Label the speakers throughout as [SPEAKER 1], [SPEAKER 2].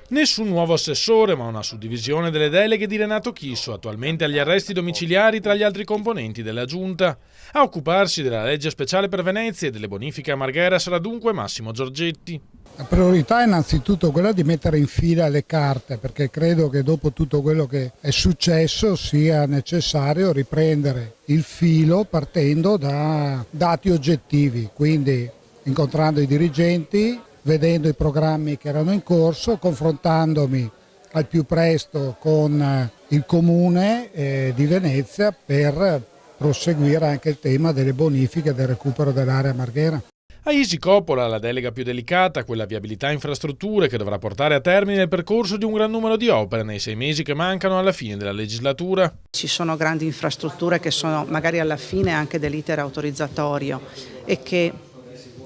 [SPEAKER 1] Nessun nuovo assessore, ma una suddivisione delle deleghe di Renato Chisso, attualmente agli arresti domiciliari tra gli altri componenti della Giunta. A occuparsi della legge speciale per Venezia e delle bonifiche a Marghera sarà dunque Massimo Giorgetti.
[SPEAKER 2] La priorità è innanzitutto quella di mettere in fila le carte, perché credo che dopo tutto quello che è successo sia necessario riprendere il filo partendo da dati oggettivi, quindi incontrando i dirigenti, vedendo i programmi che erano in corso, confrontandomi al più presto con il Comune di Venezia per proseguire anche il tema delle bonifiche e del recupero dell'area Marghera.
[SPEAKER 1] A Isi Coppola la delega più delicata, quella viabilità e infrastrutture, che dovrà portare a termine il percorso di un gran numero di opere nei 6 mesi che mancano alla fine della legislatura.
[SPEAKER 3] Ci sono grandi infrastrutture che sono magari alla fine anche dell'iter autorizzatorio e che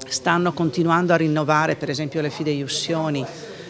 [SPEAKER 3] stanno continuando a rinnovare, per esempio le fideiussioni,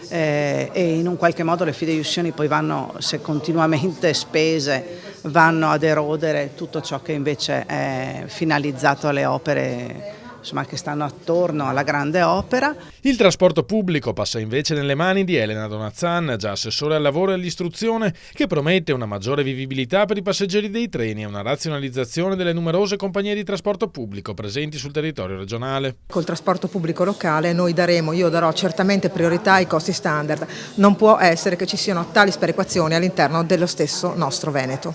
[SPEAKER 3] e in un qualche modo le fideiussioni poi vanno, se continuamente spese, vanno ad erodere tutto ciò che invece è finalizzato alle opere, insomma, che stanno attorno alla grande opera.
[SPEAKER 1] Il trasporto pubblico passa invece nelle mani di Elena Donazzan, già assessore al lavoro e all'istruzione, che promette una maggiore vivibilità per i passeggeri dei treni e una razionalizzazione delle numerose compagnie di trasporto pubblico presenti sul territorio regionale.
[SPEAKER 4] Col trasporto pubblico locale io darò certamente priorità ai costi standard. Non può essere che ci siano tali sperequazioni all'interno dello stesso nostro Veneto.